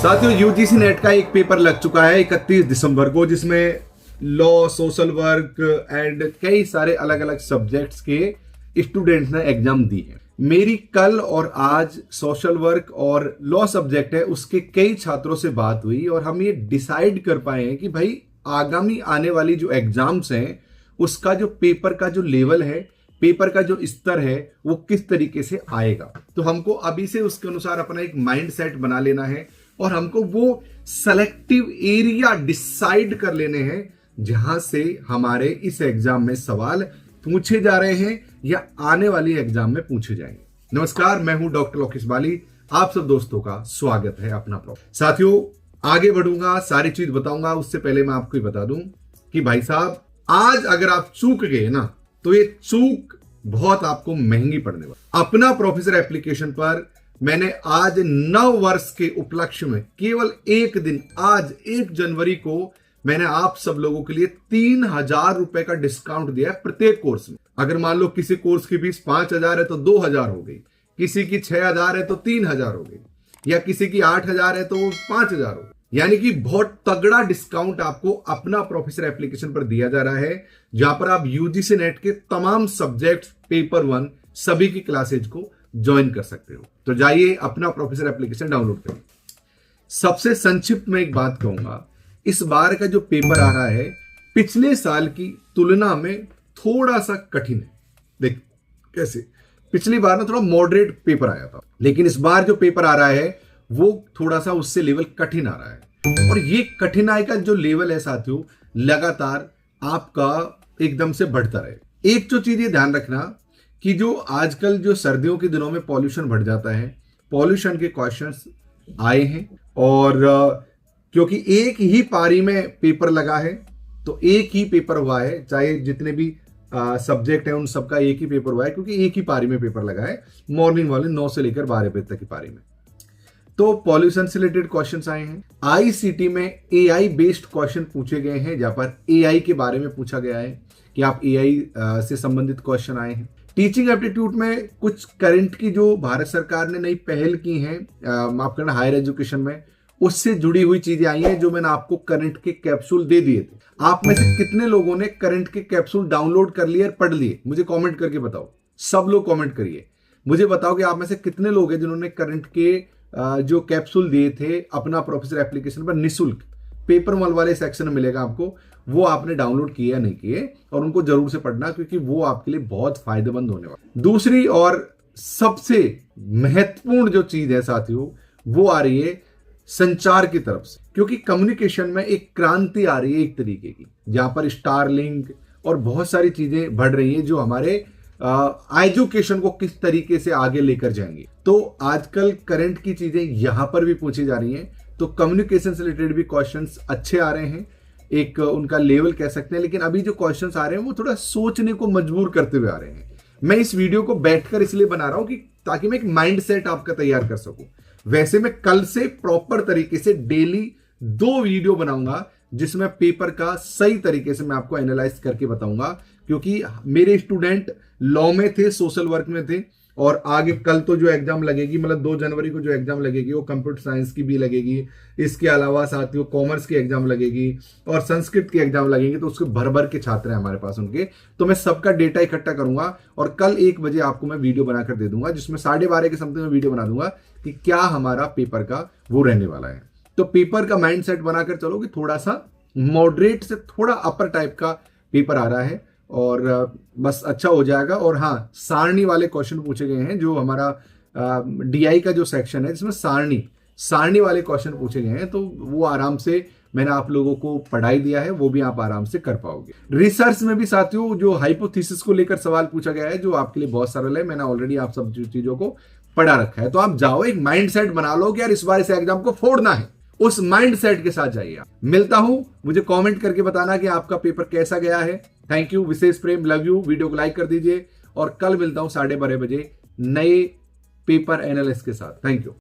साथियों, UGC net का एक पेपर लग चुका है 31 दिसंबर को, जिसमें लॉ, सोशल वर्क एंड कई सारे अलग अलग सब्जेक्ट्स के स्टूडेंट्स ने एग्जाम दी है। मेरी कल और आज सोशल वर्क और लॉ सब्जेक्ट है उसके कई छात्रों से बात हुई और हम ये डिसाइड कर पाए हैं कि भाई आगामी आने वाली जो एग्जाम्स हैं उसका जो पेपर का जो लेवल है, पेपर का जो स्तर है वो किस तरीके से आएगा। तो हमको अभी से उसके अनुसार अपना एक माइंड सेट बना लेना है और हमको वो सेलेक्टिव एरिया डिसाइड कर लेने हैं जहां से हमारे इस एग्जाम में सवाल पूछे जा रहे हैं या आने वाली एग्जाम में पूछे जाएंगे। नमस्कार, मैं हूं डॉक्टर लोकेश बाली। आप सब दोस्तों का स्वागत है अपना साथियों, आगे बढ़ूंगा, सारी चीज बताऊंगा। उससे पहले मैं आपको बता दूं कि भाई साहब, आज अगर आप चूक गए ना तो ये चूक बहुत आपको महंगी पड़ने वाली। अपना प्रोफेसर एप्लीकेशन पर मैंने आज 9 वर्ष के उपलक्ष्य में केवल एक दिन, आज 1 जनवरी को मैंने आप सब लोगों के लिए 3000 रुपए का डिस्काउंट दिया है प्रत्येक कोर्स में। अगर मान लो किसी कोर्स की फीस 5000 है तो 2000 हो गई, किसी की 6000 है तो 3000 हो गई, या किसी की 8000 है तो 5000 हो गई। यानी कि बहुत तगड़ा डिस्काउंट आपको अपना प्रोफेसर एप्लीकेशन पर दिया जा रहा है, जहां पर आप यूजीसी नेट के तमाम सब्जेक्ट पेपर 1 सभी की क्लासेज को ज्वाइन कर सकते हो। तो जाइए अपना प्रोफेसर एप्लीकेशन डाउनलोड करें। सबसे संक्षिप्त में एक बात कहूंगा, इस बार का जो पेपर आ रहा है पिछले साल की तुलना में थोड़ा सा कठिन है। देख कैसे, पिछली बार ना थोड़ा मॉडरेट पेपर आया था, लेकिन इस बार जो पेपर आ रहा है वो थोड़ा सा उससे लेवल कठिन आ रहा है। और ये कठिनाई का जो लेवल है साथियों, लगातार आपका एकदम से बढ़ता रहे। एक तो चीज ये ध्यान रखना कि जो आजकल जो सर्दियों के दिनों में पॉल्यूशन बढ़ जाता है, पॉल्यूशन के क्वेश्चंस आए हैं और क्योंकि एक ही पारी में पेपर लगा है तो एक ही पेपर हुआ है, चाहे जितने भी सब्जेक्ट हैं उन सबका एक ही पेपर हुआ है, क्योंकि एक ही पारी में पेपर लगा है, मॉर्निंग वाले 9 से लेकर 12 बजे तक की पारी में। तो पॉल्यूशन से रिलेटेड क्वेश्चंस आए हैं। आईसीटी में एआई बेस्ड क्वेश्चन पूछे गए हैं, जहां पर एआई के बारे में पूछा गया है कि आप एआई से संबंधित क्वेश्चन आए हैं। टीचिंग एप्टीट्यूड में कुछ करंट की जो भारत सरकार ने नई पहल की हैं, माफ करना, हायर एजुकेशन में, उससे जुड़ी हुई चीजें आई हैं, जो मैंने आपको करंट के कैप्सूल दे दिए थे। आप में से कितने लोगों ने करंट के कैप्सूल डाउनलोड कर लिए और पढ़ लिए? मुझे कमेंट करके बताओ। सब लोग कमेंट करिए, मुझे बताओ कि आप में से कितने लोग हैं जिन्होंने करंट के जो कैप्सूल दिए थे अपना प्रोफेसर एप्लीकेशन पर निःशुल्क, पेपर मॉल वाले सेक्शन में मिलेगा आपको, वो आपने डाउनलोड किए या नहीं किए, और उनको जरूर से पढ़ना, क्योंकि वो आपके लिए बहुत फायदेमंद होने वाला। दूसरी और सबसे महत्वपूर्ण जो चीज है साथियों, वो आ रही है संचार की तरफ से, क्योंकि कम्युनिकेशन में एक क्रांति आ रही है एक तरीके की, जहां पर स्टारलिंक और बहुत सारी चीजें बढ़ रही हैं जो हमारे एजुकेशन को किस तरीके से आगे लेकर जाएंगे। तो आजकल करंट की चीजें यहां पर भी पूछी जा रही हैं, तो कम्युनिकेशन से रिलेटेड भी क्वेश्चंस अच्छे आ रहे हैं, एक उनका लेवल कह सकते हैं। लेकिन अभी जो क्वेश्चंस आ रहे हैं वो थोड़ा सोचने को मजबूर करते हुए आ रहे हैं। मैं इस वीडियो को बैठकर इसलिए बना रहा हूं कि ताकि मैं एक माइंड सेट आपका तैयार कर सकूं। वैसे मैं कल से प्रॉपर तरीके से डेली 2 वीडियो बनाऊंगा, जिसमें पेपर का सही तरीके से मैं आपको एनालाइज करके बताऊंगा, क्योंकि मेरे स्टूडेंट लॉ में थे, सोशल वर्क में थे, और आगे कल तो जो एग्जाम लगेगी, मतलब 2 जनवरी को जो एग्जाम लगेगी वो कंप्यूटर साइंस की भी लगेगी, इसके अलावा साथियों कॉमर्स की एग्जाम लगेगी और संस्कृत की एग्जाम लगेगी। तो उसके भर भर के छात्र हैं हमारे पास उनके, तो मैं सबका डेटा इकट्ठा करूंगा और कल 1 बजे आपको मैं वीडियो बनाकर दे दूंगा, जिसमें 12:30 के समथिंग में वीडियो बना दूंगा कि क्या हमारा पेपर का वो रहने वाला है। तो पेपर का माइंड सेट बनाकर चलो कि थोड़ा सा मॉडरेट से थोड़ा अपर टाइप का पेपर आ रहा है और बस अच्छा हो जाएगा। और हाँ, सारणी वाले क्वेश्चन पूछे गए हैं, जो हमारा डीआई का जो सेक्शन है जिसमें सारणी वाले क्वेश्चन पूछे गए हैं, तो वो आराम से मैंने आप लोगों को पढ़ाई दिया है, वो भी आप आराम से कर पाओगे। रिसर्च में भी साथियों जो हाइपोथेसिस को लेकर सवाल पूछा गया है, जो आपके लिए बहुत सरल है, मैंने ऑलरेडी आप सब चीजों को पढ़ा रखा है। तो आप जाओ, एक माइंड सेट बना लो कि यार इस बार इस एग्जाम को फोड़ना है, उस माइंड सेट के साथ जाइए। मिलता हूं, मुझे कमेंट करके बताना कि आपका पेपर कैसा गया है। थैंक यू, विशेष प्रेम, लव यू। वीडियो को लाइक कर दीजिए और कल मिलता हूं 12:30 बजे नए पेपर एनालिस्ट के साथ। Thank you.